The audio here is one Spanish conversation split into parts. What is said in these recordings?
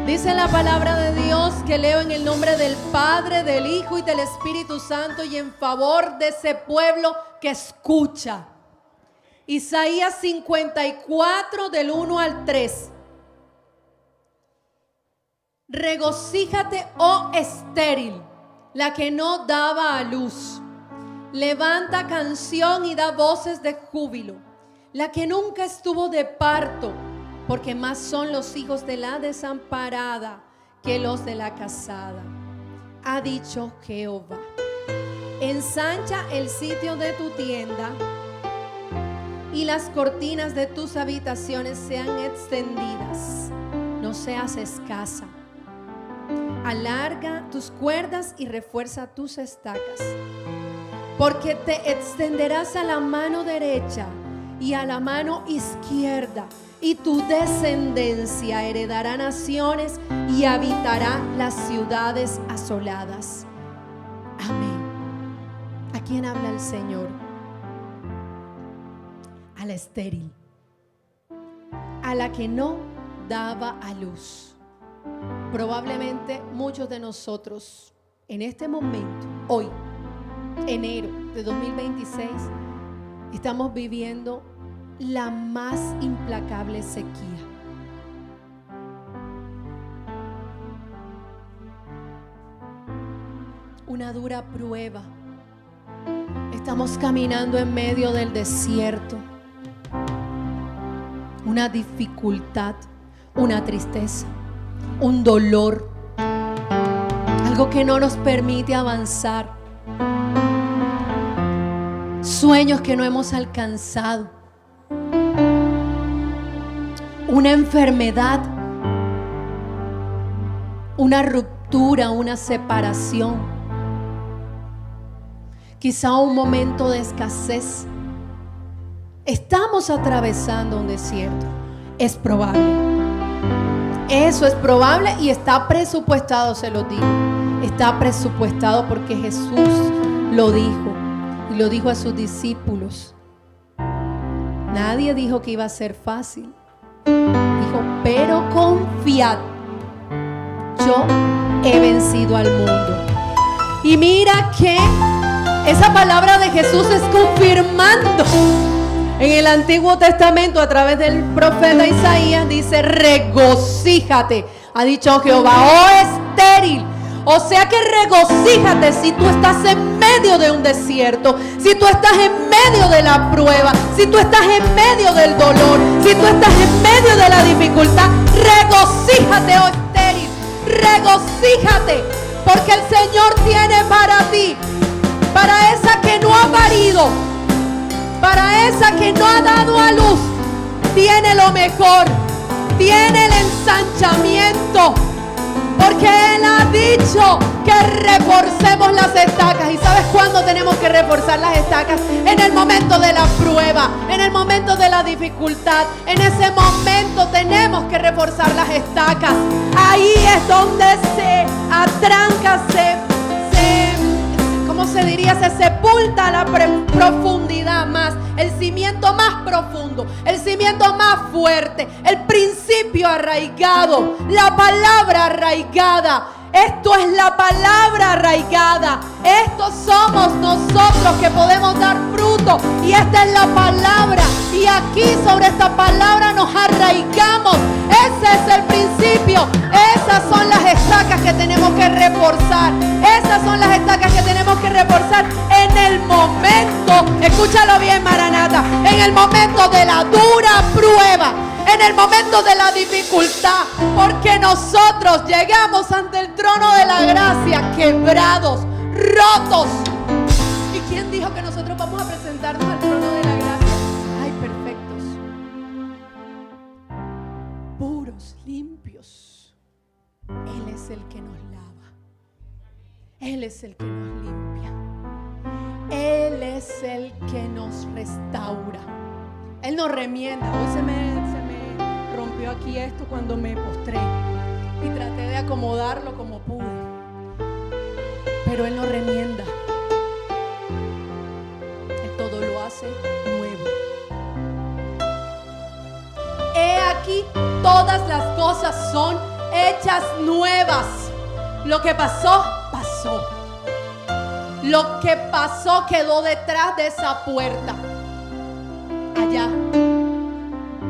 Dice la palabra de Dios que leo en el nombre del Padre, del Hijo y del Espíritu Santo y en favor de ese pueblo que escucha. Isaías 54 del 1 al 3. Regocíjate, oh estéril, la que no daba a luz. Levanta canción y da voces de júbilo, la que nunca estuvo de parto, porque más son los hijos de la desamparada que los de la casada. Ha dicho Jehová: ensancha el sitio de tu tienda y las cortinas de tus habitaciones sean extendidas, no seas escasa. Alarga tus cuerdas y refuerza tus estacas, porque te extenderás a la mano derecha y a la mano izquierda, y tu descendencia heredará naciones y habitará las ciudades asoladas. Amén. ¿A quién habla el Señor? A la estéril, a la que no daba a luz. Probablemente muchos de nosotros en este momento, hoy, enero de 2026, estamos viviendo la más implacable sequía. Una dura prueba. Estamos caminando en medio del desierto. Una dificultad, una tristeza, un dolor, algo que no nos permite avanzar, sueños que no hemos alcanzado, una enfermedad, una ruptura, una separación, quizá un momento de escasez. Estamos atravesando un desierto. Es probable. Eso es probable y está presupuestado, se lo digo. Está presupuestado porque Jesús lo dijo y lo dijo a sus discípulos. Nadie dijo que iba a ser fácil. Dijo, pero confiad, yo he vencido al mundo. Y mira que esa palabra de Jesús es confirmando. En el Antiguo Testamento, a través del profeta Isaías, dice: regocíjate, ha dicho Jehová, oh estéril. O sea que regocíjate si tú estás en medio de un desierto, si tú estás en medio de la prueba, si tú estás en medio del dolor, si tú estás en medio de la dificultad. Regocíjate, oh estéril, regocíjate, porque el Señor tiene para ti, para esa que no ha parido, para esa que no ha dado a luz, tiene lo mejor, tiene el ensanchamiento, porque Él ha dicho que reforcemos las estacas. ¿Y sabes cuándo tenemos que reforzar las estacas? En el momento de la prueba, en el momento de la dificultad. En ese momento tenemos que reforzar las estacas. Ahí es donde se atranca, ¿cómo se diría? Se sepulta la profundidad más, el cimiento más profundo, el cimiento más fuerte, el principio arraigado, la palabra arraigada. Esto es la palabra arraigada. Estos somos nosotros que podemos dar fruto. Y esta es la palabra. Y aquí sobre esta palabra nos arraigamos. Ese es el principio. Esas son las estacas que tenemos que reforzar. Esas son las estacas que tenemos que reforzar en el momento. Escúchalo bien, Maranata. En el momento de la dura prueba. En el momento de la dificultad, porque nosotros llegamos ante el trono de la gracia quebrados, rotos. ¿Y quién dijo que nosotros vamos a presentarnos al trono de la gracia? Ay, perfectos, puros, limpios. Él es el que nos lava. Él es el que nos limpia. Él es el que nos restaura. Él nos remienda. Hoy se me rompió aquí esto cuando me postré y traté de acomodarlo como pude, pero Él nos remienda. Él todo lo hace nuevo. He aquí, todas las cosas son hechas nuevas. Lo que pasó, pasó. Lo que pasó quedó detrás de esa puerta. Allá.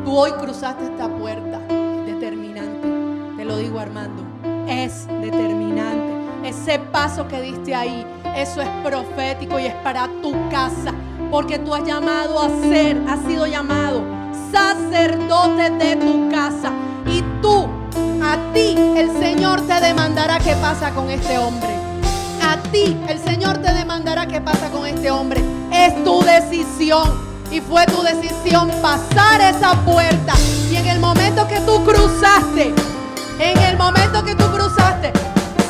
Tú hoy cruzaste esta puerta. Es determinante. Te lo digo, Armando. Es determinante. Ese paso que diste ahí, eso es profético y es para tu casa. Porque tú has sido llamado sacerdote de tu casa. Y a ti, el Señor te demandará qué pasa con este hombre. A ti, el Señor te demandará qué pasa con este hombre. Es tu decisión. Y fue tu decisión pasar esa puerta. Y en el momento que tú cruzaste,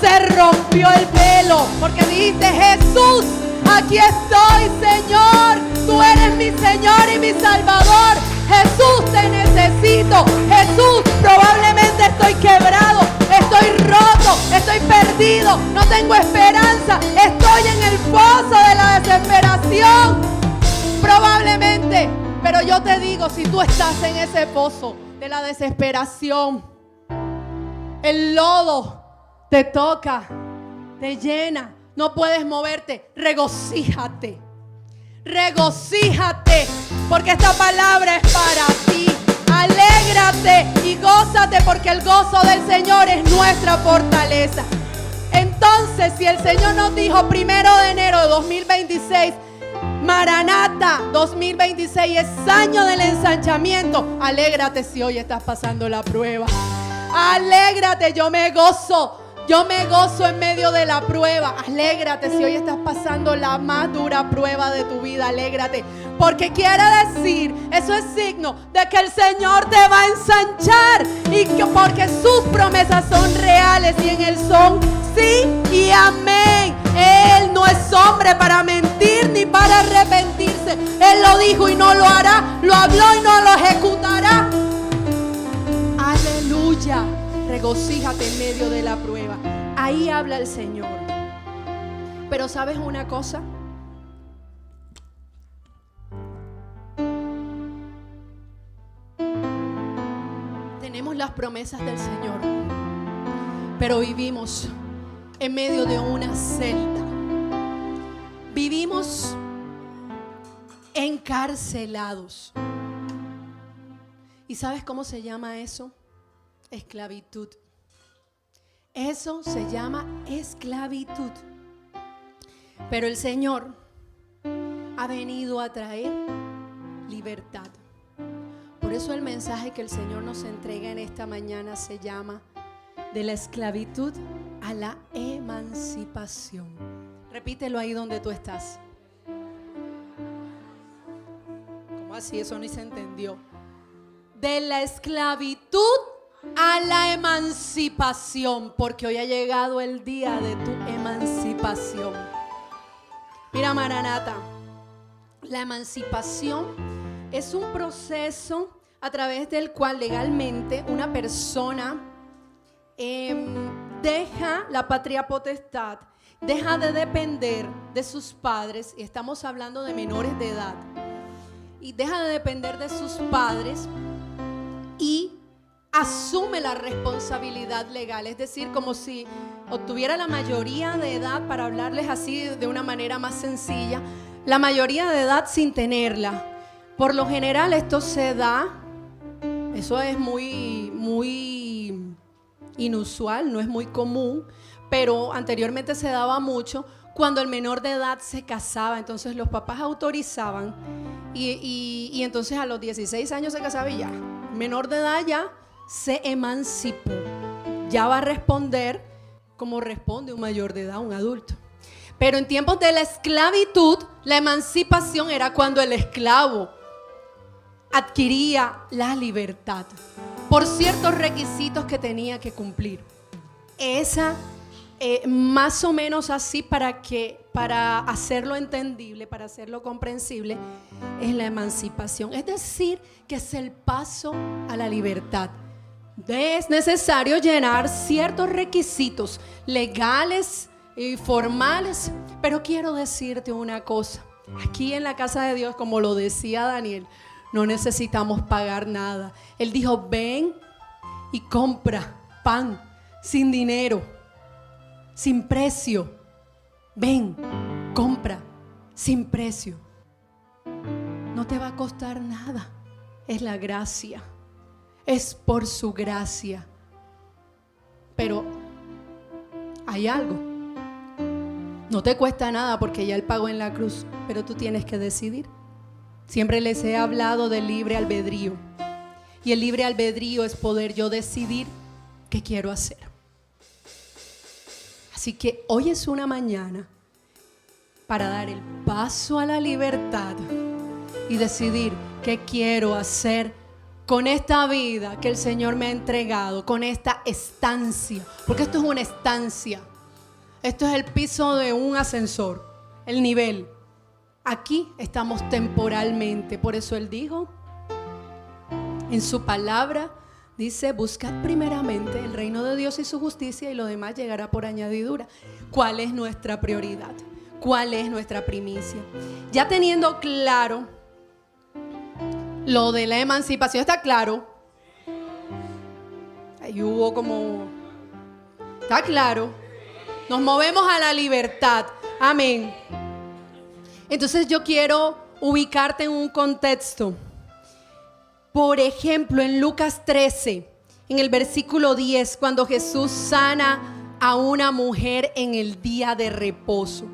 se rompió el velo. Porque dijiste: Jesús, aquí estoy, Señor. Tú eres mi Señor y mi Salvador. Jesús, te necesito. Jesús, probablemente estoy quebrado, estoy roto, estoy perdido, no tengo esperanza, estoy en el pozo de la desesperación. Probablemente, pero yo te digo, si tú estás en ese pozo de la desesperación, el lodo te toca, te llena, no puedes moverte, regocíjate. Regocíjate, porque esta palabra es para ti. Alégrate y gózate, porque el gozo del Señor es nuestra fortaleza. Entonces, si el Señor nos dijo 1 de enero de 2026, Maranata 2026 es año del ensanchamiento, alégrate si hoy estás pasando la prueba. Alégrate, yo me gozo en medio de la prueba. Alégrate si hoy estás pasando la más dura prueba de tu vida. Alégrate, porque quiere decir, eso es signo de que el Señor te va a ensanchar, porque sus promesas son reales y en Él son sí y amén. Él no es hombre para mentir ni para arrepentirse. Él lo dijo y no lo hará, lo habló y no lo ejecutará. Aleluya. Regocíjate en medio de la prueba. Ahí habla el Señor. Pero ¿sabes una cosa? Tenemos las promesas del Señor, pero vivimos en medio de una celda. Vivimos encarcelados. ¿Y sabes cómo se llama eso? Esclavitud. Eso se llama esclavitud. Pero el Señor ha venido a traer libertad. Por eso el mensaje que el Señor nos entrega en esta mañana se llama de la esclavitud a la emancipación. Repítelo ahí donde tú estás. ¿Cómo así? Eso ni se entendió. De la esclavitud a la emancipación, porque hoy ha llegado el día de tu emancipación. Mira, Maranata, la emancipación es un proceso a través del cual legalmente una persona deja la patria potestad, deja de depender de sus padres, y estamos hablando de menores de edad, y deja de depender de sus padres y asume la responsabilidad legal, es decir, como si obtuviera la mayoría de edad, para hablarles así de una manera más sencilla, la mayoría de edad sin tenerla. Por lo general esto se da, eso es muy inusual, no es muy común, pero anteriormente se daba mucho cuando el menor de edad se casaba. Entonces los papás autorizaban y entonces a los 16 años se casaba y ya, menor de edad ya se emancipó, ya va a responder como responde un mayor de edad, un adulto. Pero en tiempos de la esclavitud, la emancipación era cuando el esclavo adquiría la libertad por ciertos requisitos que tenía que cumplir. Esa más o menos así, para hacerlo entendible, para hacerlo comprensible, es la emancipación. Es decir, que es el paso a la libertad. Es necesario llenar ciertos requisitos legales y formales, pero quiero decirte una cosa. Aquí en la casa de Dios, como lo decía Daniel, no necesitamos pagar nada. Él dijo: ven y compra pan. sin dinero, sin precio. Ven, compra, sin precio. No te va a costar nada. Es la gracia. Es por su gracia. Pero hay algo. No te cuesta nada porque ya Él pagó en la cruz, pero tú tienes que decidir. Siempre les he hablado del libre albedrío. Y el libre albedrío es poder yo decidir qué quiero hacer. Así que hoy es una mañana para dar el paso a la libertad y decidir qué quiero hacer con esta vida que el Señor me ha entregado, con esta estancia. Porque esto es una estancia. Esto es el piso de un ascensor, el nivel. Aquí estamos temporalmente. Por eso Él dijo en su palabra, dice, buscad primeramente el reino de Dios y su justicia y lo demás llegará por añadidura. ¿Cuál es nuestra prioridad? ¿Cuál es nuestra primicia? Ya teniendo claro lo de la emancipación, ¿está claro? Ahí hubo como... ¿Está claro? Nos movemos a la libertad. Amén. Entonces yo quiero ubicarte en un contexto. Por ejemplo, en Lucas 13, en el versículo 10, cuando Jesús sana a una mujer en el día de reposo.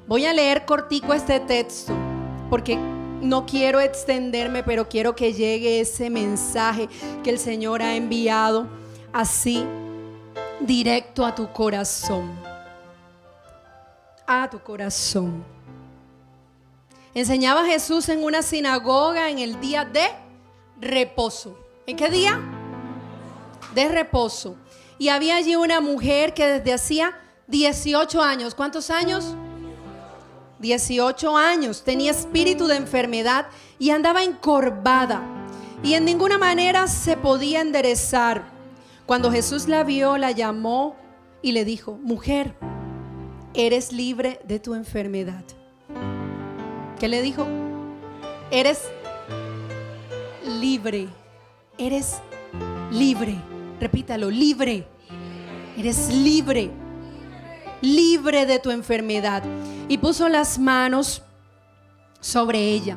Voy a leer cortico este texto, porque no quiero extenderme, pero quiero que llegue ese mensaje que el Señor ha enviado así, directo a tu corazón. A tu corazón. Enseñaba Jesús en una sinagoga en el día de reposo. ¿En qué día? De reposo. Y había allí una mujer que desde hacía 18 años. ¿Cuántos años? 18 años. Tenía espíritu de enfermedad y andaba encorvada. Y en ninguna manera se podía enderezar. Cuando Jesús la vio, la llamó y le dijo: mujer, eres libre de tu enfermedad. ¿Qué le dijo? Eres libre. Eres libre. Repítalo, libre. Eres libre. Libre de tu enfermedad. Y puso las manos sobre ella.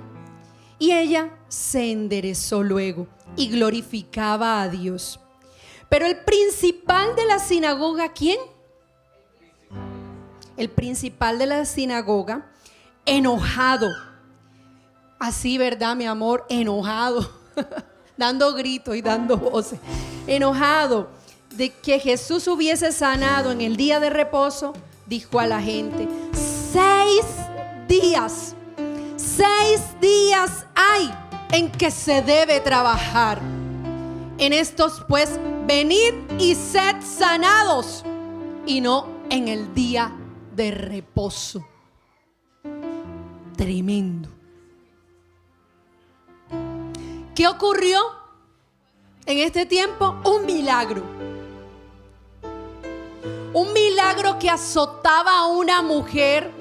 Y ella se enderezó luego y glorificaba a Dios. Pero el principal de la sinagoga, ¿quién? El principal de la sinagoga, enojado. Así, ¿verdad, mi amor? Enojado. Dando gritos y dando voces. Enojado de que Jesús hubiese sanado en el día de reposo, dijo a la gente: 6 días hay en que se debe trabajar. En estos pues venid y sed sanados, y no en el día de reposo. Tremendo. ¿Qué ocurrió en este tiempo? Un milagro. Un milagro que azotaba a una mujer,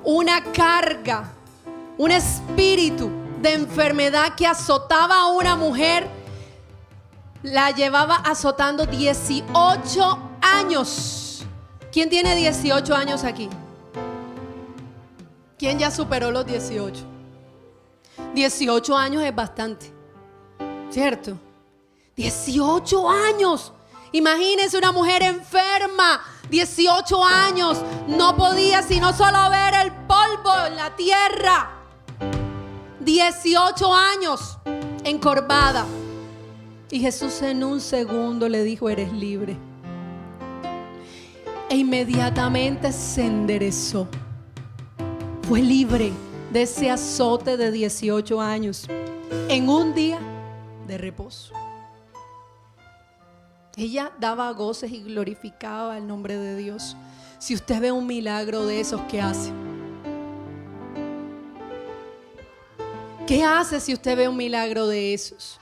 una carga, un espíritu de enfermedad que azotaba a una mujer. La llevaba azotando 18 años. ¿Quién tiene 18 años aquí? ¿Quién ya superó los 18? 18 años es bastante, ¿cierto? 18 años. Imagínense una mujer enferma, 18 años, no podía sino solo ver el polvo en la tierra. 18 años, encorvada. Y Jesús en un segundo le dijo: eres libre. E inmediatamente se enderezó. Fue libre de ese azote de 18 años en un día de reposo. Ella daba goces y glorificaba el nombre de Dios. Si usted ve un milagro de esos, ¿qué hace? ¿Qué hace si usted ve un milagro de esos?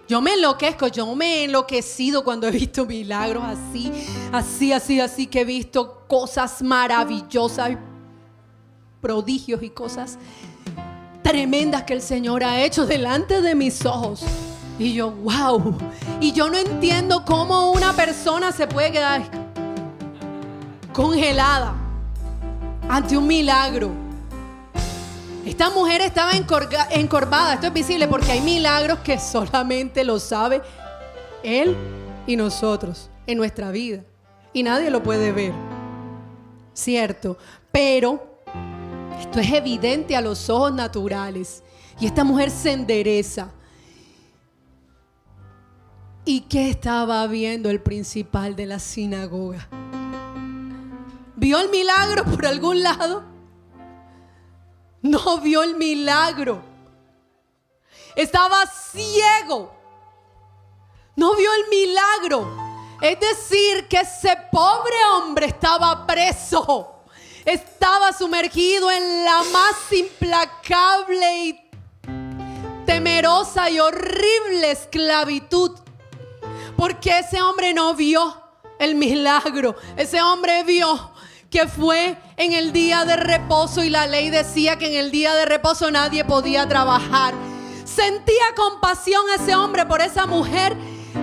Yo me enloquezco, yo me he enloquecido cuando he visto milagros así, que he visto cosas maravillosas, prodigios y cosas tremendas que el Señor ha hecho delante de mis ojos. Y yo, wow. Y yo no entiendo cómo una persona se puede quedar congelada ante un milagro. Esta mujer estaba encorvada. Esto es visible porque hay milagros que solamente lo sabe Él y nosotros en nuestra vida. Y nadie lo puede ver, ¿cierto? Pero esto es evidente a los ojos naturales. Y esta mujer se endereza. ¿Y qué estaba viendo el principal de la sinagoga? ¿Vio el milagro por algún lado? No vio el milagro. Estaba ciego. No vio el milagro. Es decir, que ese pobre hombre estaba preso. Estaba sumergido en la más implacable y temerosa y horrible esclavitud. Porque ese hombre no vio el milagro. Ese hombre vio que fue en el día de reposo y la ley decía que en el día de reposo nadie podía trabajar. Sentía compasión ese hombre por esa mujer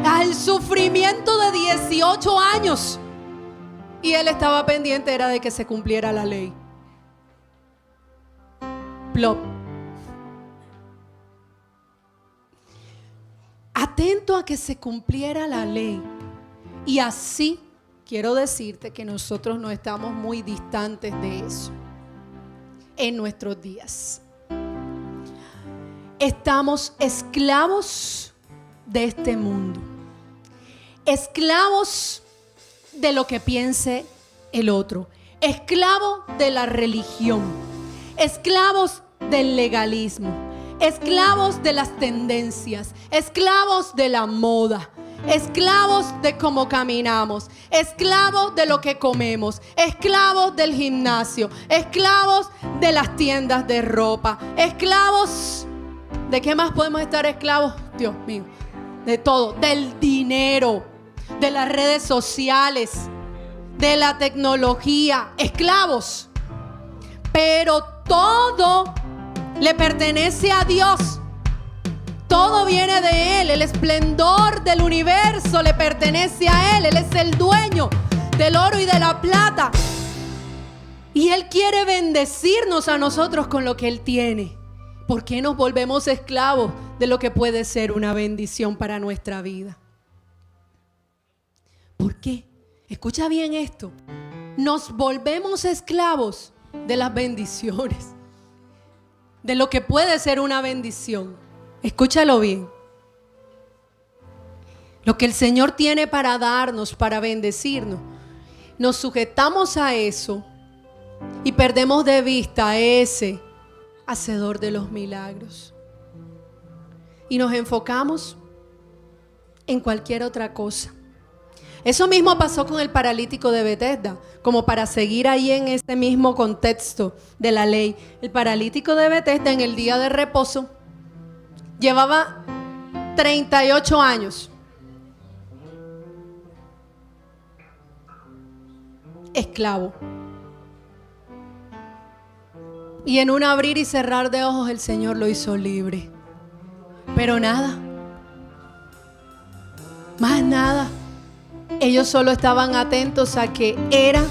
al sufrimiento de 18 años. Y él estaba pendiente era de que se cumpliera la ley. Plop. Atento a que se cumpliera la ley. Y así quiero decirte que nosotros no estamos muy distantes de eso en nuestros días. Estamos esclavos de este mundo, esclavos de lo que piense el otro, esclavos de la religión, esclavos del legalismo, esclavos de las tendencias, esclavos de la moda, esclavos de cómo caminamos, esclavos de lo que comemos, esclavos del gimnasio, esclavos de las tiendas de ropa, esclavos, ¿de qué más podemos estar esclavos? Dios mío, de todo, del dinero, de las redes sociales, de la tecnología, esclavos. Pero todo le pertenece a Dios. Todo viene de Él. El esplendor del universo le pertenece a Él. Él es el dueño del oro y de la plata. Y Él quiere bendecirnos a nosotros con lo que Él tiene. ¿Por qué nos volvemos esclavos de lo que puede ser una bendición para nuestra vida? ¿Por qué? Escucha bien esto. Nos volvemos esclavos de las bendiciones, de lo que puede ser una bendición. Escúchalo bien. Lo que el Señor tiene para darnos, para bendecirnos, nos sujetamos a eso y perdemos de vista a ese hacedor de los milagros. Y nos enfocamos en cualquier otra cosa. Eso mismo pasó con el paralítico de Betesda, como para seguir ahí en este mismo contexto de la ley. El paralítico de Betesda en el día de reposo llevaba 38 años. Esclavo. Y en un abrir y cerrar de ojos el Señor lo hizo libre. Pero nada. Más nada. Ellos solo estaban atentos a que era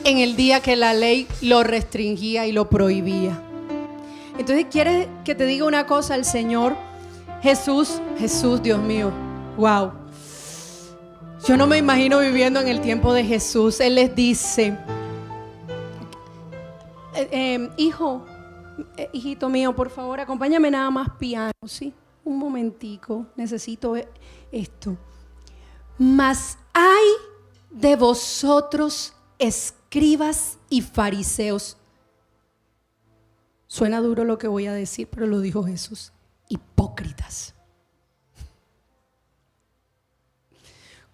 en el día que la ley lo restringía y lo prohibía. Entonces, ¿quieres que te diga una cosa? El Señor Jesús, Dios mío, wow. Yo no me imagino viviendo en el tiempo de Jesús. Él les dice, hijito mío, por favor, acompáñame nada más piano, ¿sí? Un momentico, necesito esto. Mas hay de vosotros, escribas y fariseos. Suena duro lo que voy a decir, pero lo dijo Jesús. Hipócritas.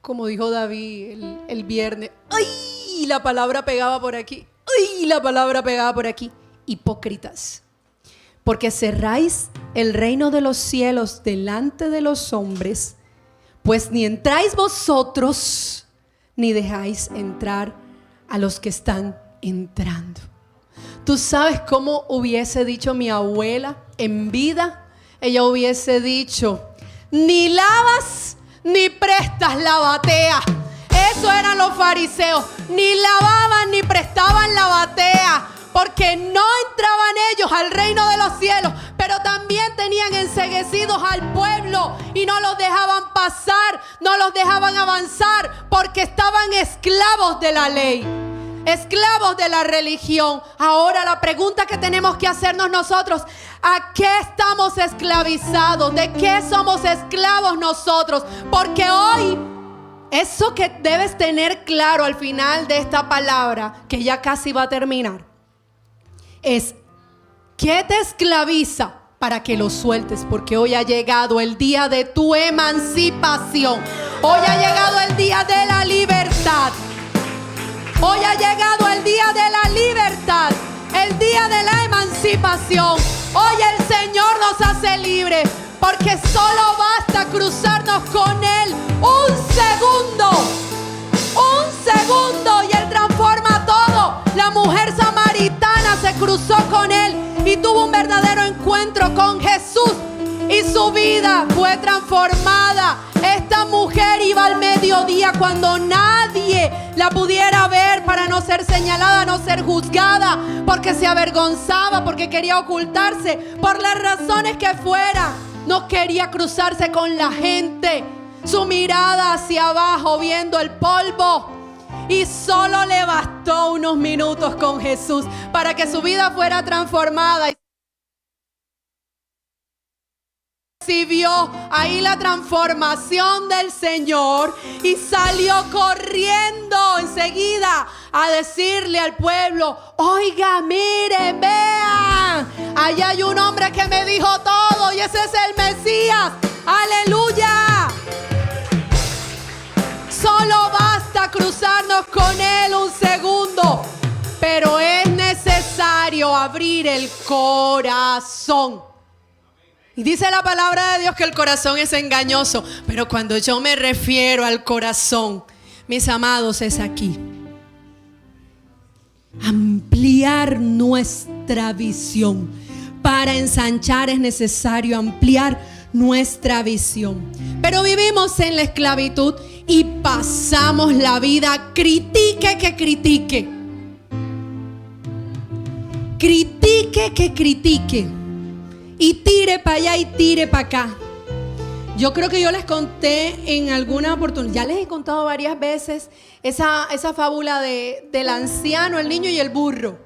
Como dijo David el viernes. ¡Ay! La palabra pegaba por aquí. ¡Ay! La palabra pegaba por aquí. Hipócritas. Porque cerráis el reino de los cielos delante de los hombres, pues ni entráis vosotros, ni dejáis entrar a los que están entrando. ¿Tú sabes cómo hubiese dicho mi abuela en vida? ella hubiese dicho: ni lavas ni prestas la batea. Eso eran los fariseos. Ni lavaban ni prestaban la batea, porque no entraban ellos al reino de los cielos, pero también tenían enceguecidos al pueblo y no los dejaban pasar, no los dejaban avanzar, porque estaban esclavos de la ley, esclavos de la religión. Ahora la pregunta que tenemos que hacernos nosotros: ¿a qué estamos esclavizados? ¿De qué somos esclavos nosotros? Porque hoy, eso que debes tener claro al final de esta palabra, que ya casi va a terminar, es: ¿qué te esclaviza para que lo sueltes? Porque hoy ha llegado el día de tu emancipación. Hoy ha llegado el día de la libertad. Hoy ha llegado el día de la libertad, el día de la emancipación. Hoy el Señor nos hace libres, porque solo basta cruzarnos con Él un segundo y Él transforma todo. La mujer samaritana se cruzó con Él y tuvo un verdadero encuentro con Jesús y su vida fue transformada. Esta mujer iba al mediodía cuando nadie la pudiera ver, para no ser señalada, no ser juzgada, porque se avergonzaba, porque quería ocultarse, por las razones que fuera. No quería cruzarse con la gente, su mirada hacia abajo viendo el polvo. Y solo le bastó unos minutos con Jesús para que su vida fuera transformada. Recibió ahí la transformación del Señor y salió corriendo enseguida a decirle al pueblo: oiga, miren, vean, allá hay un hombre que me dijo todo y ese es el Mesías. ¡Aleluya! Solo basta cruzarnos con Él un segundo, pero es necesario abrir el corazón. Y dice la palabra de Dios que el corazón es engañoso, pero cuando yo me refiero al corazón, mis amados, es aquí. Ampliar nuestra visión. Para ensanchar es necesario ampliar nuestra visión. Pero vivimos en la esclavitud y pasamos la vida critique que critique. Critique que critique. Y tire para allá y tire para acá. Yo creo que yo les conté en alguna oportunidad, ya les he contado varias veces esa fábula del anciano, el niño y el burro,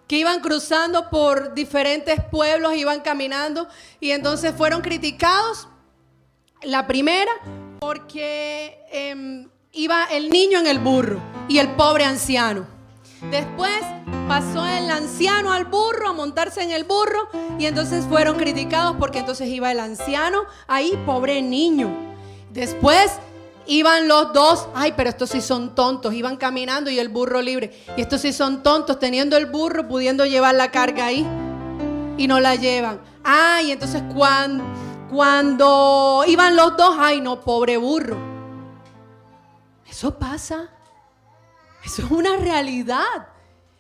que iban cruzando por diferentes pueblos, iban caminando y entonces fueron criticados. La primera, porque iba el niño en el burro y el pobre anciano. Después pasó el anciano al burro, a montarse en el burro, y entonces fueron criticados porque entonces iba el anciano ahí, pobre niño. Después iban los dos, ay, pero estos sí son tontos, iban caminando y el burro libre. Y estos sí son tontos, teniendo el burro, pudiendo llevar la carga ahí y no la llevan. Y entonces cuando iban los dos, ay no, pobre burro. Eso pasa. Eso es una realidad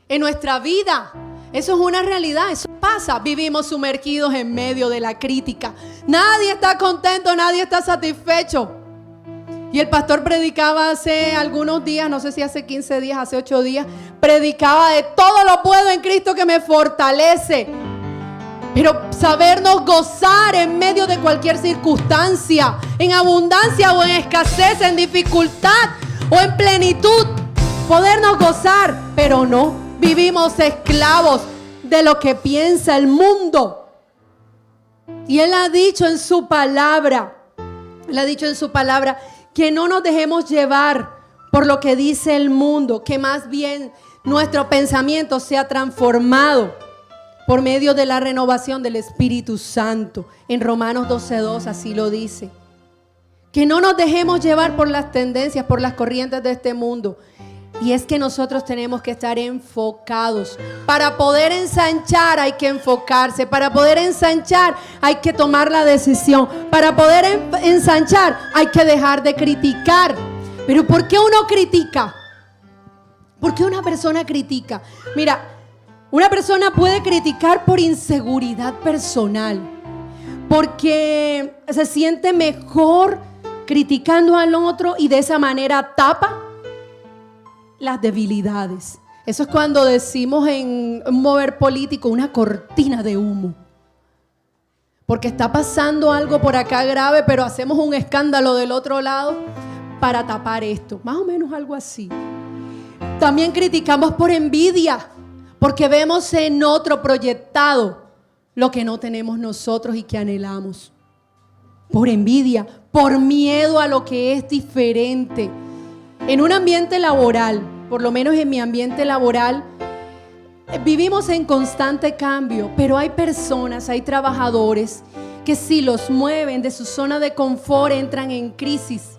en nuestra vida. Eso es una realidad, eso pasa. Vivimos sumergidos en medio de la crítica. Nadie está contento, nadie está satisfecho. Y el pastor predicaba hace algunos días, no sé si hace 15 días, hace 8 días, predicaba de todo lo puedo en Cristo que me fortalece. Pero sabernos gozar en medio de cualquier circunstancia, en abundancia o en escasez, en dificultad o en plenitud. Podernos gozar, pero no, vivimos esclavos de lo que piensa el mundo. Y Él ha dicho en su palabra, que no nos dejemos llevar por lo que dice el mundo, que más bien nuestro pensamiento sea transformado por medio de la renovación del Espíritu Santo. En Romanos 12:2 así lo dice. Que no nos dejemos llevar por las tendencias, por las corrientes de este mundo. Y es que nosotros tenemos que estar enfocados. Para poder ensanchar hay que enfocarse. Para poder ensanchar hay que tomar la decisión. Para poder ensanchar hay que dejar de criticar. Pero ¿por qué uno critica? ¿Por qué una persona critica? Mira, una persona puede criticar por inseguridad personal. porque se siente mejor criticando al otro y de esa manera tapa las debilidades. Eso es cuando decimos en un mover político una cortina de humo. Porque está pasando algo por acá grave, pero hacemos un escándalo del otro lado para tapar esto. Más o menos algo así. También criticamos por envidia, porque vemos en otro proyectado lo que no tenemos nosotros y que anhelamos. Por envidia, por miedo a lo que es diferente. En un ambiente laboral, por lo menos en mi ambiente laboral, vivimos en constante cambio, pero hay personas, hay trabajadores que si los mueven de su zona de confort entran en crisis.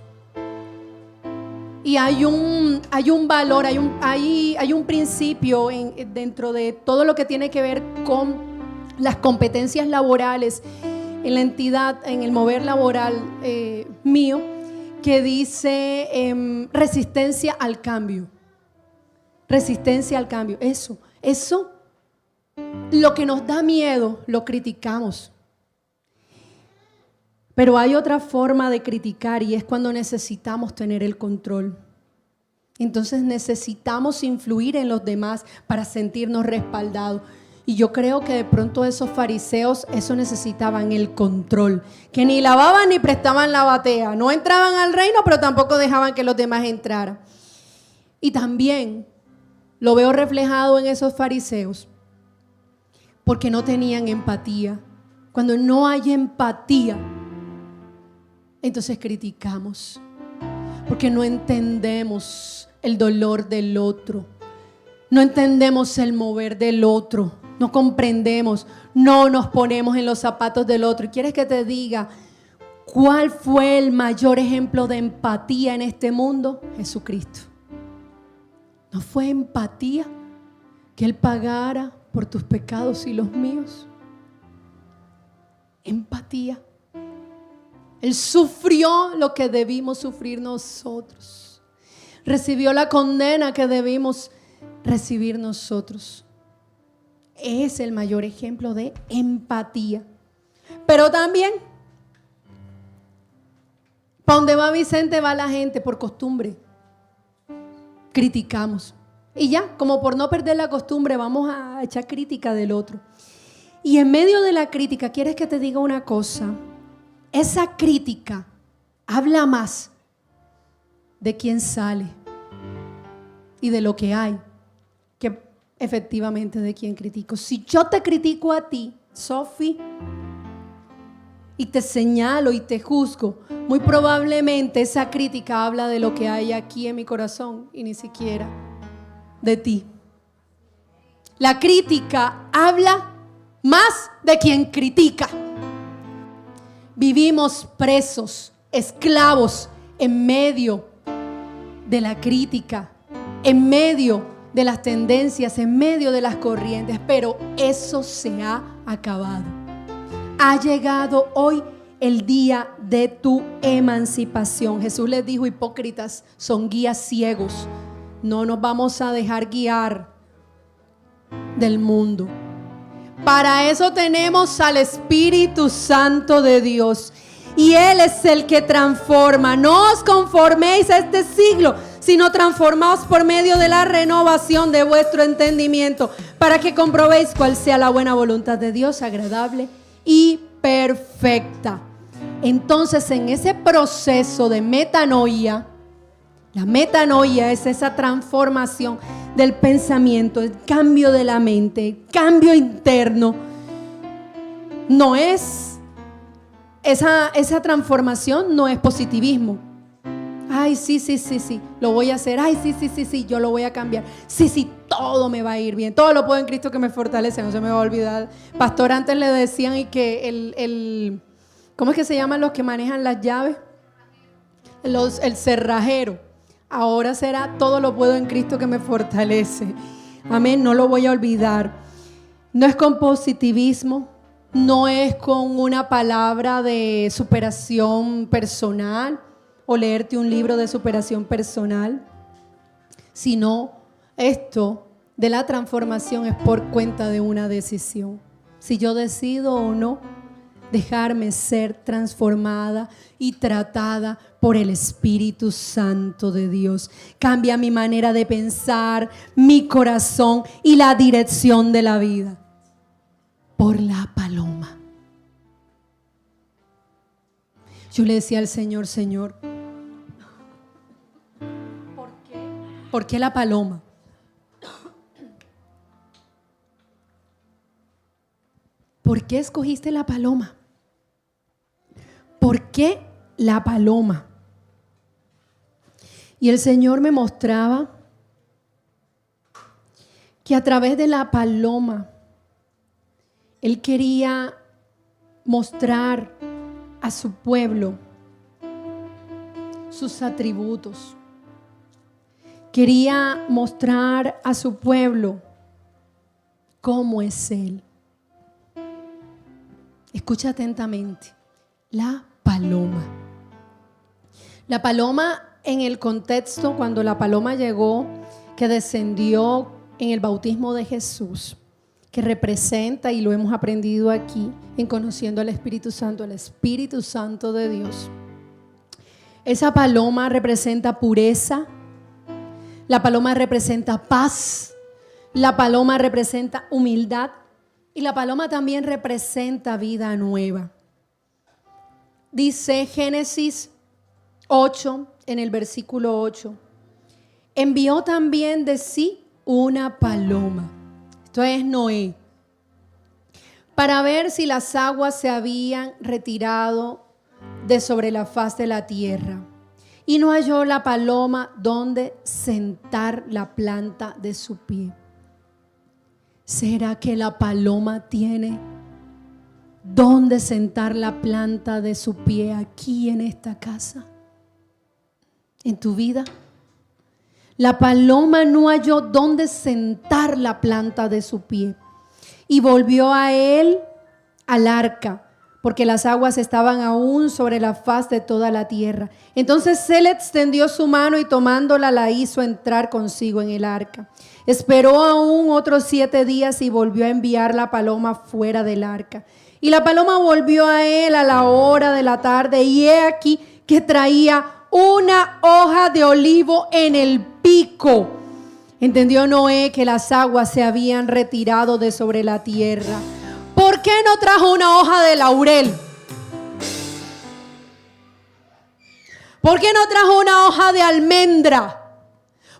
Y hay un valor, hay un principio dentro de todo lo que tiene que ver con las competencias laborales en la entidad, en el mover laboral mío, que dice resistencia al cambio. Resistencia al cambio. Eso, lo que nos da miedo, lo criticamos. Pero hay otra forma de criticar y es cuando necesitamos tener el control. Entonces necesitamos influir en los demás para sentirnos respaldados. Y yo creo que de pronto esos fariseos eso necesitaban, el control. Que ni lavaban ni prestaban la batea. No entraban al reino, pero tampoco dejaban que los demás entraran. Y también lo veo reflejado en esos fariseos porque no tenían empatía. Cuando no hay empatía, entonces criticamos, porque no entendemos el dolor del otro, no entendemos el mover del otro, no comprendemos, no nos ponemos en los zapatos del otro. ¿Y quieres que te diga cuál fue el mayor ejemplo de empatía en este mundo? Jesucristo. ¿No fue empatía que Él pagara por tus pecados y los míos? Empatía. Él sufrió lo que debimos sufrir nosotros. Recibió la condena que debimos recibir nosotros. Es el mayor ejemplo de empatía. Pero también, para donde va Vicente va la gente por costumbre. Criticamos. Y ya, como por no perder la costumbre, vamos a echar crítica del otro. Y en medio de la crítica, ¿quieres que te diga una cosa? Esa crítica habla más de quién sale y de lo que hay que efectivamente de quién critico. Si yo te critico a ti, Sofi, y te señalo y te juzgo, muy probablemente esa crítica habla de lo que hay aquí en mi corazón y ni siquiera de ti. La crítica habla más de quien critica. Vivimos presos, esclavos en medio de la crítica, en medio de las tendencias, en medio de las corrientes, pero eso se ha acabado. Ha llegado hoy el día de tu emancipación. Jesús les dijo: hipócritas, son guías ciegos. No nos vamos a dejar guiar del mundo. Para eso tenemos al Espíritu Santo de Dios. Y Él es el que transforma. No os conforméis a este siglo, sino transformaos por medio de la renovación de vuestro entendimiento, para que comprobéis cuál sea la buena voluntad de Dios, agradable y perfecta. Entonces, en ese proceso de metanoia, la metanoia es esa transformación del pensamiento, el cambio de la mente, el cambio interno. No es esa transformación, no es positivismo. Ay, sí, lo voy a hacer. Ay, sí, yo lo voy a cambiar. Sí, todo me va a ir bien. Todo lo puedo en Cristo que me fortalece, no se me va a olvidar. Pastor, antes le decían y que ¿cómo es que se llaman los que manejan las llaves? El cerrajero. Ahora será: todo lo puedo en Cristo que me fortalece. Amén, no lo voy a olvidar. No es con positivismo, no es con una palabra de superación personal o leerte un libro de superación personal, sino esto de la transformación es por cuenta de una decisión. Si yo decido o no dejarme ser transformada y tratada por el Espíritu Santo de Dios. Cambia mi manera de pensar, mi corazón y la dirección de la vida por la paloma. Yo le decía al Señor, Señor, ¿por qué la paloma? ¿Por qué escogiste la paloma? ¿Por qué la paloma? Y el Señor me mostraba que a través de la paloma Él quería mostrar a su pueblo sus atributos. Quería mostrar a su pueblo cómo es Él. Escucha atentamente. La paloma. La paloma, en el contexto, cuando la paloma llegó, que descendió en el bautismo de Jesús, que representa, y lo hemos aprendido aquí, en conociendo al Espíritu Santo, el Espíritu Santo de Dios. Esa paloma representa pureza, la paloma representa paz, la paloma representa humildad y la paloma también representa vida nueva. Dice Génesis 8, en el versículo 8, envió también de sí una paloma. Esto es Noé, para ver si las aguas se habían retirado de sobre la faz de la tierra. Y no halló la paloma donde sentar la planta de su pie. ¿Será que la paloma tiene dónde sentar la planta de su pie aquí en esta casa? ¿En tu vida? La paloma no halló dónde sentar la planta de su pie y volvió a él al arca, porque las aguas estaban aún sobre la faz de toda la tierra. Entonces él extendió su mano y tomándola la hizo entrar consigo en el arca. Esperó aún otros 7 días y volvió a enviar la paloma fuera del arca. Y la paloma volvió a él a la hora de la tarde, y he aquí que traía una hoja de olivo en el pico. Entendió Noé que las aguas se habían retirado de sobre la tierra. ¿Por qué no trajo una hoja de laurel? ¿Por qué no trajo una hoja de almendra?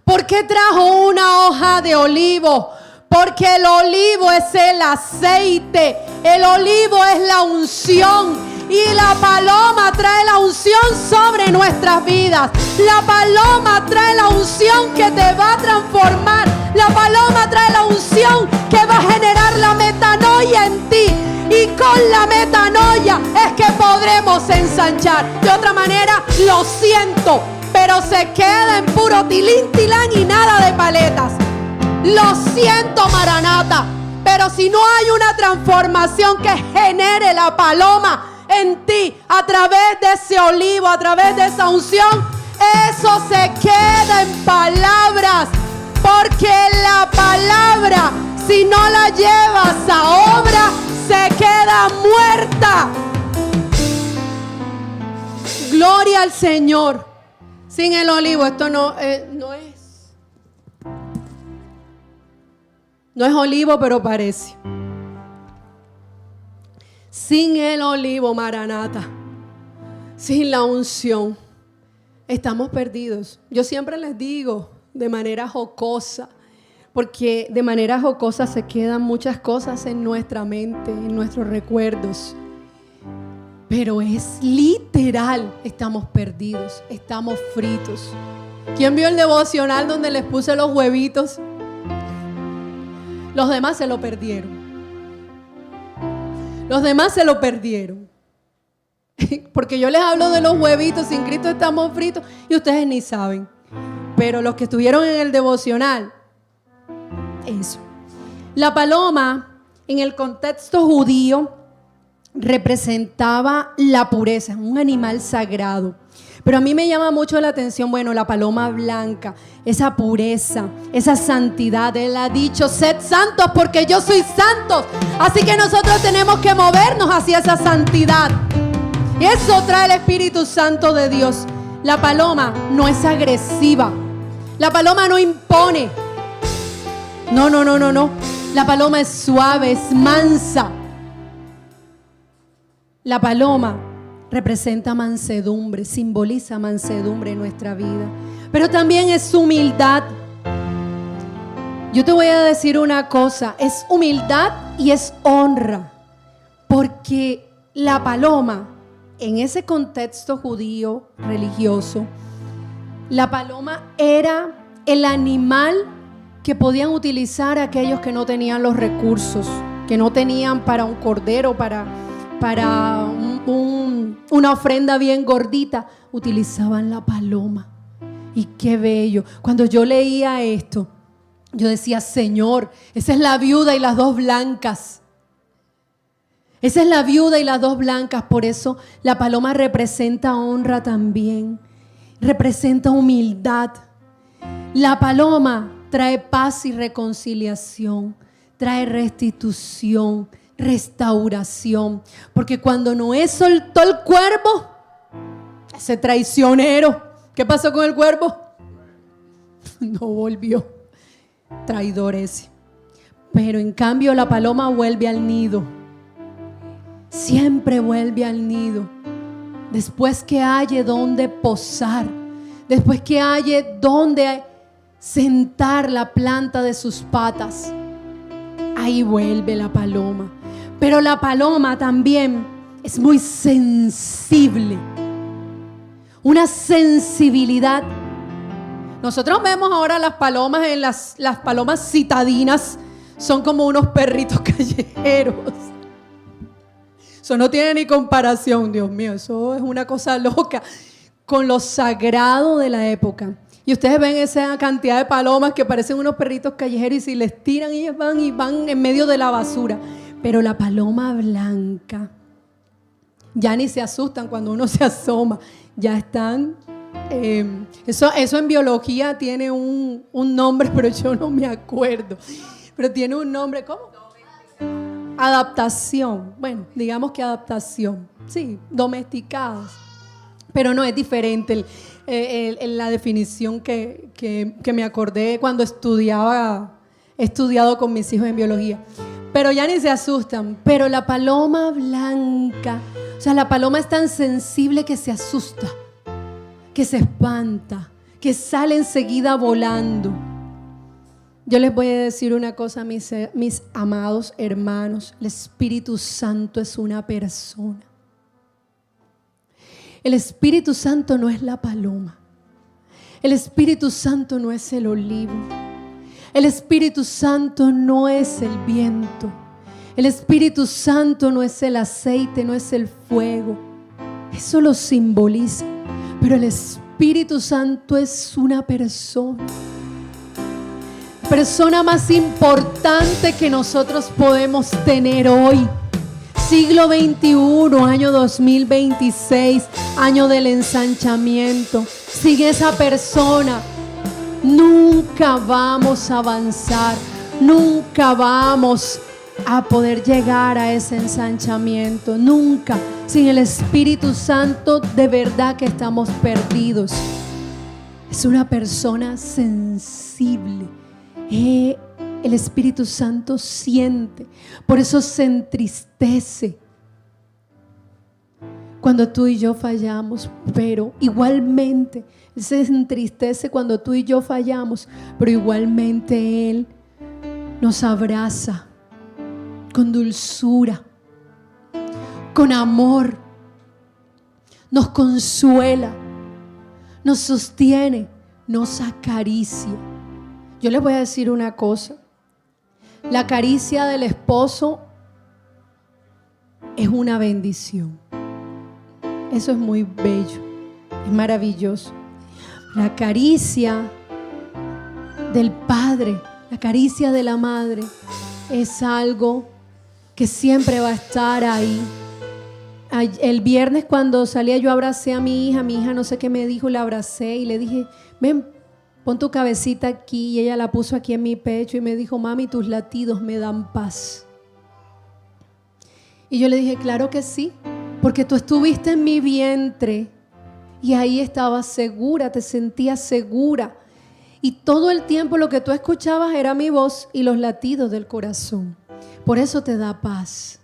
¿Por qué trajo una hoja de olivo? Porque el olivo es el aceite, el olivo es la unción. Y la paloma trae la unción sobre nuestras vidas. La paloma trae la unción que te va a transformar. La paloma trae la unción que va a generar la metanoia en ti. Y con la metanoia es que podremos ensanchar. De otra manera, lo siento, pero se queda en puro tilín, tilán y nada de paletas. Lo siento, Maranata, pero si no hay una transformación que genere la paloma en ti, a través de ese olivo, a través de esa unción, eso se queda en palabras, porque la palabra, si no la llevas a obra, se queda muerta. Gloria al Señor. Sin el olivo, esto no es olivo, pero parece. Sin el olivo, Maranata, sin la unción, estamos perdidos. Yo siempre les digo de manera jocosa, porque de manera jocosa se quedan muchas cosas en nuestra mente, en nuestros recuerdos. Pero es literal, estamos perdidos, estamos fritos. ¿Quién vio el devocional donde les puse los huevitos? Los demás se lo perdieron. Los demás se lo perdieron. Porque yo les hablo de los huevitos, sin Cristo estamos fritos y ustedes ni saben. Pero los que estuvieron en el devocional, eso. La paloma, en el contexto judío, representaba la pureza, un animal sagrado. Pero a mí me llama mucho la atención, bueno, la paloma blanca, esa pureza, esa santidad. Él ha dicho, sed santos porque yo soy santo. Así que nosotros tenemos que movernos hacia esa santidad. Y eso trae el Espíritu Santo de Dios. La paloma no es agresiva. La paloma no impone. No. La paloma es suave, es mansa. La paloma representa mansedumbre, simboliza mansedumbre en nuestra vida. Pero también es humildad. Yo te voy a decir una cosa, es humildad y es honra. Porque la paloma, en ese contexto judío religioso, la paloma era el animal que podían utilizar aquellos que no tenían los recursos, que no tenían para un cordero, para una ofrenda bien gordita, utilizaban la paloma. Y qué bello. Cuando yo leía esto, yo decía, Señor, esa es la viuda y las dos blancas. Esa es la viuda y las dos blancas. Por eso la paloma representa honra también. Representa humildad. La paloma trae paz y reconciliación. Trae restitución, restauración. Porque cuando Noé soltó el cuervo, ese traicionero, ¿qué pasó con el cuervo? No volvió. Traidor ese. Pero en cambio la paloma vuelve al nido. Siempre vuelve al nido. Después que halle donde posar, después que halle donde sentar la planta de sus patas, ahí vuelve la paloma. Pero la paloma también es muy sensible. Una sensibilidad. Nosotros vemos ahora las palomas en las palomas citadinas. Son como unos perritos callejeros. Eso no tiene ni comparación, Dios mío. Eso es una cosa loca con lo sagrado de la época. Y ustedes ven esa cantidad de palomas que parecen unos perritos callejeros y si les tiran ellas van en medio de la basura. Pero la paloma blanca, ya ni se asustan cuando uno se asoma. Ya están, eso en biología tiene un nombre, pero yo no me acuerdo. Pero tiene un nombre, ¿cómo? Adaptación. Bueno, digamos que adaptación. Sí, domesticadas. Pero no, es diferente la definición que me acordé cuando he estudiado con mis hijos en biología. Pero ya ni se asustan. Pero la paloma blanca, o sea, la paloma es tan sensible que se asusta, que se espanta, que sale enseguida volando. Yo les voy a decir una cosa, mis amados hermanos. El Espíritu Santo es una persona. El Espíritu Santo no es la paloma. El Espíritu Santo no es el olivo. El Espíritu Santo no es el viento. El Espíritu Santo no es el aceite, no es el fuego. Eso lo simboliza. Pero el Espíritu Santo es una persona. Persona más importante que nosotros podemos tener hoy. Siglo XXI, año 2026, año del ensanchamiento. Sin esa persona nunca vamos a avanzar, nunca vamos a poder llegar a ese ensanchamiento, nunca. Sin el Espíritu Santo, de verdad que estamos perdidos. Es una persona sensible. El Espíritu Santo siente, por eso se entristece cuando tú y yo fallamos, pero igualmente Él se entristece cuando tú y yo fallamos, pero igualmente Él nos abraza con dulzura, con amor, nos consuela, nos sostiene, nos acaricia. Yo les voy a decir una cosa. La caricia del esposo es una bendición. Eso es muy bello, es maravilloso. La caricia del padre, la caricia de la madre es algo que siempre va a estar ahí. El viernes cuando salía yo abracé a mi hija no sé qué me dijo, la abracé y le dije, ven, pon tu cabecita aquí, y ella la puso aquí en mi pecho y me dijo, mami, tus latidos me dan paz. Y yo le dije, claro que sí, porque tú estuviste en mi vientre y ahí estabas segura, te sentías segura. Y todo el tiempo lo que tú escuchabas era mi voz y los latidos del corazón. Por eso te da paz.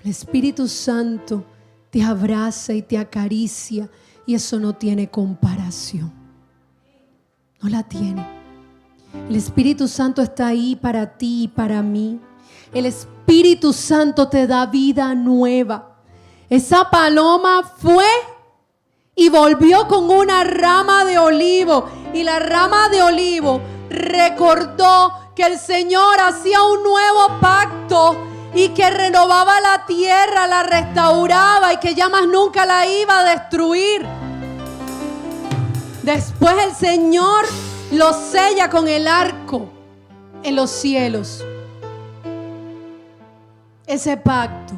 El Espíritu Santo te abraza y te acaricia y eso no tiene comparación. No la tiene. El Espíritu Santo está ahí para ti y para mí. El Espíritu Santo te da vida nueva. Esa paloma fue y volvió con una rama de olivo. Y la rama de olivo recordó que el Señor hacía un nuevo pacto y que renovaba la tierra, la restauraba y que ya más nunca la iba a destruir. Después el Señor lo sella con el arco en los cielos. Ese pacto,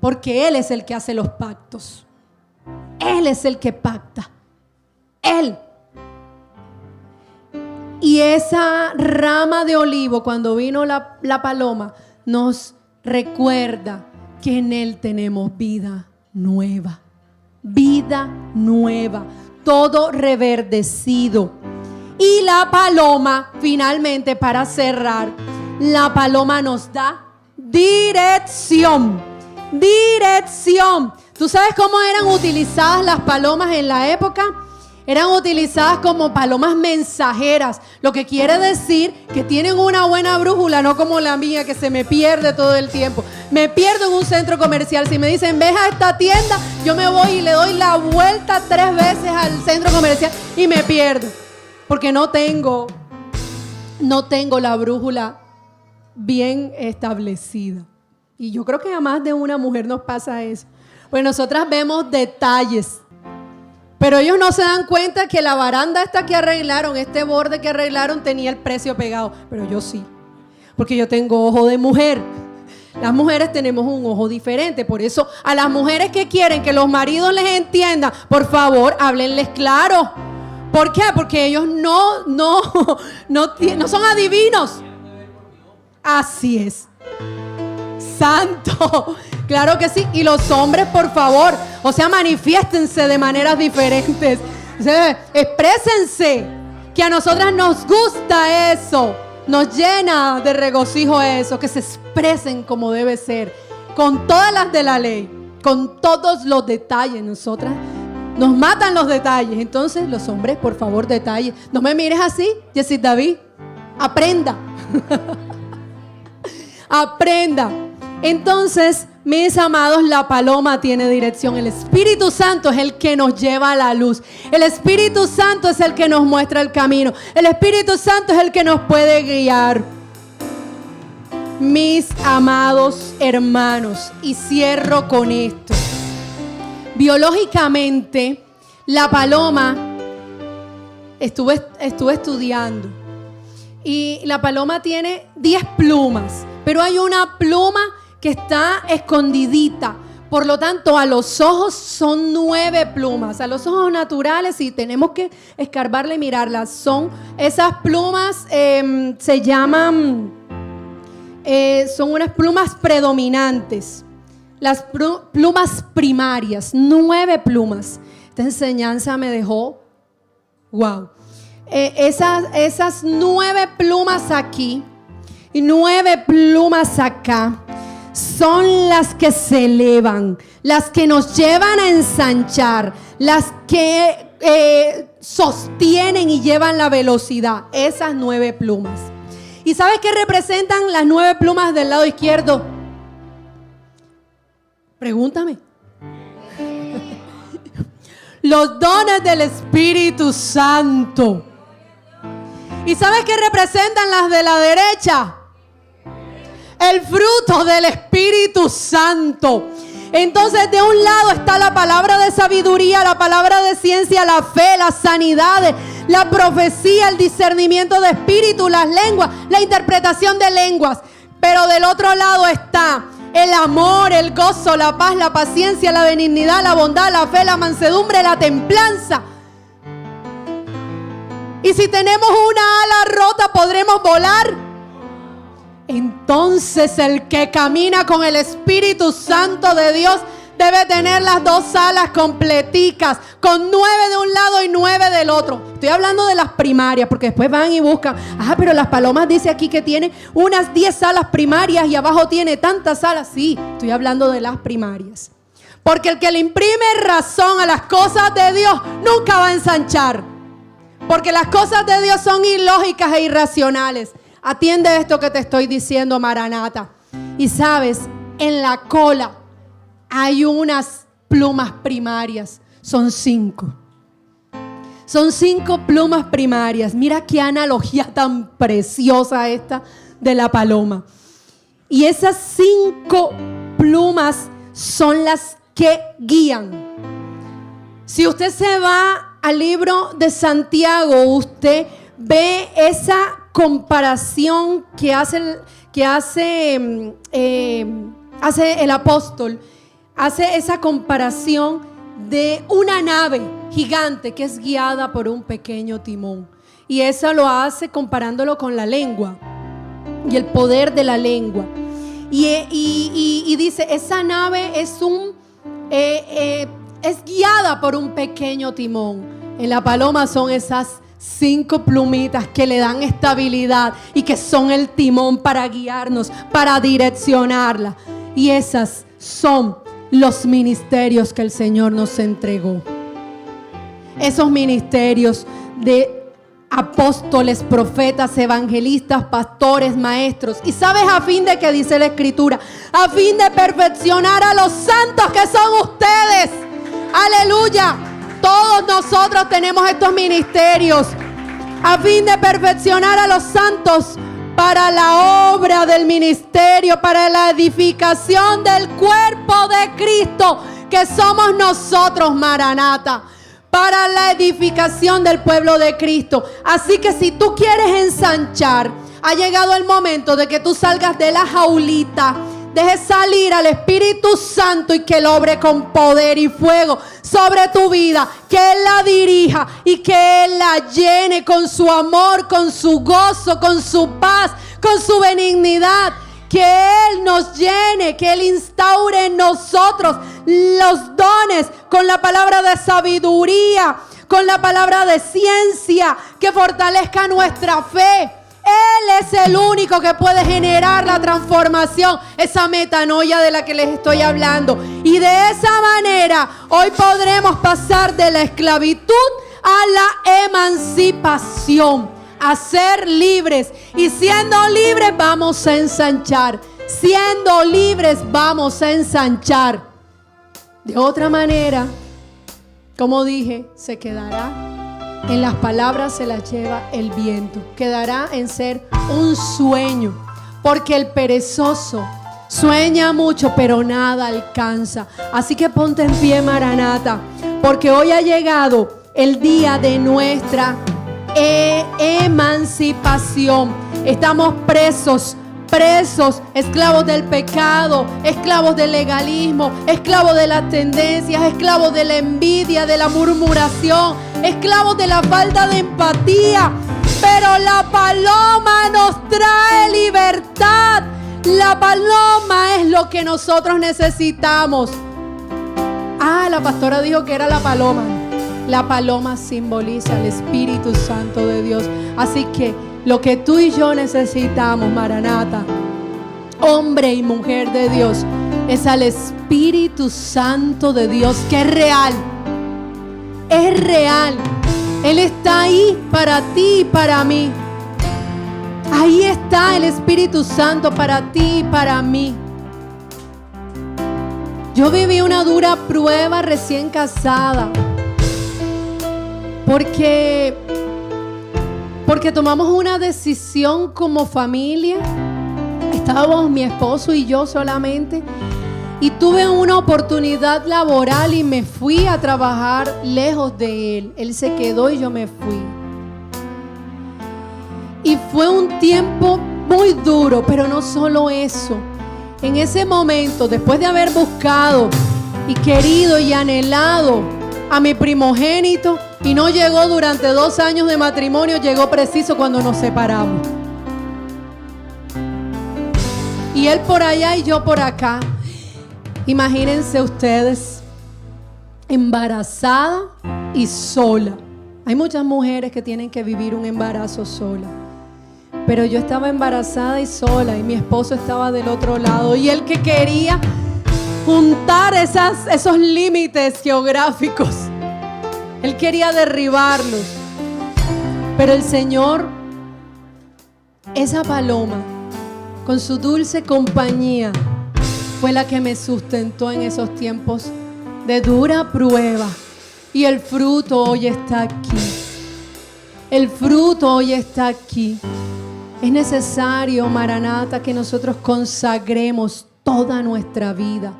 porque Él es el que hace los pactos. Él es el que pacta. Él. Y esa rama de olivo, cuando vino la paloma, nos recuerda que en Él tenemos vida nueva. Vida nueva. Todo reverdecido. Y la paloma, finalmente, para cerrar, la paloma nos da dirección. Dirección. ¿Tú sabes cómo eran utilizadas las palomas en la época? Eran utilizadas como palomas mensajeras, lo que quiere decir que tienen una buena brújula, no como la mía que se me pierde todo el tiempo. Me pierdo en un centro comercial. Si me dicen, ves a esta tienda, yo me voy y le doy la vuelta 3 veces al centro comercial y me pierdo, porque no tengo la brújula bien establecida. Y yo creo que a más de una mujer nos pasa eso. Pues nosotras vemos detalles. Pero ellos no se dan cuenta que la baranda esta que arreglaron, este borde que arreglaron, tenía el precio pegado. Pero yo sí, porque yo tengo ojo de mujer. Las mujeres tenemos un ojo diferente. Por eso a las mujeres que quieren que los maridos les entiendan, por favor, háblenles claro. ¿Por qué? Porque ellos no son adivinos. Así es. Santo. Claro que sí. Y los hombres, por favor, o sea, manifiéstense de maneras diferentes. O sea, exprésense. Que a nosotras nos gusta eso. Nos llena de regocijo eso. Que se expresen como debe ser. Con todas las de la ley. Con todos los detalles. Nosotras nos matan los detalles. Entonces, los hombres, por favor, detalles. No me mires así, Jessy David. Aprenda. Aprenda. Entonces, mis amados, la paloma tiene dirección. El Espíritu Santo es el que nos lleva a la luz. El Espíritu Santo es el que nos muestra el camino. El Espíritu Santo es el que nos puede guiar. Mis amados hermanos, y cierro con esto. Biológicamente, la paloma, estuve estudiando, y la paloma tiene 10 plumas, pero hay una pluma que está escondidita. Por lo tanto, a los ojos son 9 plumas. A los ojos naturales, y tenemos que escarbarle y mirarlas. Son esas plumas, se llaman, son unas plumas predominantes. Las plumas primarias, 9 plumas. Esta enseñanza me dejó, wow. Esas 9 plumas aquí y 9 plumas acá son las que se elevan, las que nos llevan a ensanchar, las que sostienen y llevan la velocidad. Esas 9 plumas. ¿Y sabes qué representan las 9 plumas del lado izquierdo? Pregúntame. Los dones del Espíritu Santo. ¿Y sabes qué representan las de la derecha? El fruto del Espíritu Santo. Entonces, de un lado está la palabra de sabiduría, la palabra de ciencia, la fe, las sanidades, la profecía, el discernimiento de espíritu, las lenguas, la interpretación de lenguas. Pero del otro lado está el amor, el gozo, la paz, la paciencia, la benignidad, la bondad, la fe, la mansedumbre, la templanza. Y si tenemos una ala rota, ¿podremos volar? Entonces el que camina con el Espíritu Santo de Dios debe tener las dos alas completicas, con 9 de un lado y 9 del otro. Estoy hablando de las primarias, porque después van y buscan. Pero las palomas dice aquí que tiene unas 10 alas primarias y abajo tiene tantas alas. Sí, estoy hablando de las primarias. Porque el que le imprime razón a las cosas de Dios nunca va a ensanchar. Porque las cosas de Dios son ilógicas e irracionales. Atiende esto que te estoy diciendo, Maranata. Y sabes, en la cola hay unas plumas primarias. Son 5. Son 5 plumas primarias. Mira qué analogía tan preciosa esta de la paloma. Y esas 5 plumas son las que guían. Si usted se va al libro de Santiago, usted ve esa comparación que hace el apóstol. Hace esa comparación de una nave gigante que es guiada por un pequeño timón. Y eso lo hace comparándolo con la lengua y el poder de la lengua. Y dice, esa nave es guiada por un pequeño timón. En la paloma son esas 5 plumitas que le dan estabilidad y que son el timón para guiarnos, para direccionarla. Y esas son los ministerios que el Señor nos entregó. Esos ministerios de apóstoles, profetas, evangelistas, pastores, maestros. ¿Y sabes a fin de qué dice la Escritura? A fin de perfeccionar a los santos que son ustedes. Aleluya. Todos nosotros tenemos estos ministerios. A fin de perfeccionar a los santos para la obra del ministerio, para la edificación del cuerpo de Cristo, que somos nosotros, Maranata, para la edificación del pueblo de Cristo. Así que si tú quieres ensanchar, ha llegado el momento de que tú salgas de la jaulita, dejes salir al Espíritu Santo y que Él obre con poder y fuego sobre tu vida, que Él la dirija y que Él la llene con su amor, con su gozo, con su paz, con su benignidad. Que Él nos llene, que Él instaure en nosotros los dones con la palabra de sabiduría, con la palabra de ciencia, que fortalezca nuestra fe. Él es el único que puede generar la transformación, esa metanoia de la que les estoy hablando. Y de esa manera hoy podremos pasar de la esclavitud a la emancipación, a ser libres. Y siendo libres vamos a ensanchar. Siendo libres vamos a ensanchar. De otra manera, como dije, se quedará. En las palabras se las lleva el viento. Quedará en ser un sueño. Porque el perezoso sueña mucho, pero nada alcanza. Así que ponte en pie, Maranata, porque hoy ha llegado el día de nuestra emancipación. Estamos presos, esclavos del pecado, esclavos del legalismo, esclavos de las tendencias, esclavos de la envidia, de la murmuración, esclavos de la falta de empatía. Pero la paloma nos trae libertad. La paloma es lo que nosotros necesitamos. La pastora dijo que era la paloma. La paloma simboliza el Espíritu Santo de Dios. Así que lo que tú y yo necesitamos, Maranata, hombre y mujer de Dios, es al Espíritu Santo de Dios, que es real. Es real. Él está ahí para ti y para mí. Ahí está el Espíritu Santo para ti y para mí. Yo viví una dura prueba recién casada. Porque tomamos una decisión como familia. Estábamos mi esposo y yo solamente. Y tuve una oportunidad laboral y me fui a trabajar lejos de él. Él se quedó y yo me fui. Y fue un tiempo muy duro, pero no solo eso. en ese momento, después de haber buscado y querido y anhelado a mi primogénito, y no llegó durante 2 años de matrimonio, llegó preciso cuando nos separamos. Y él por allá y yo por acá. Imagínense ustedes, embarazada y sola. Hay muchas mujeres que tienen que vivir un embarazo sola. Pero yo estaba embarazada y sola, y mi esposo estaba del otro lado, y él que quería juntar esos límites geográficos, él quería derribarlos. Pero el Señor, esa paloma, con su dulce compañía, fue la que me sustentó en esos tiempos de dura prueba. Y el fruto hoy está aquí. El fruto hoy está aquí. Es necesario, Maranata, que nosotros consagremos toda nuestra vida,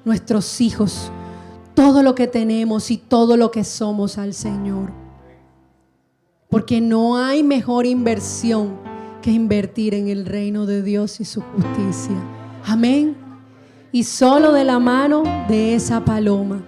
nuestros hijos, todo lo que tenemos y todo lo que somos al Señor. Porque no hay mejor inversión que invertir en el reino de Dios y su justicia. Amén. Y solo de la mano de esa paloma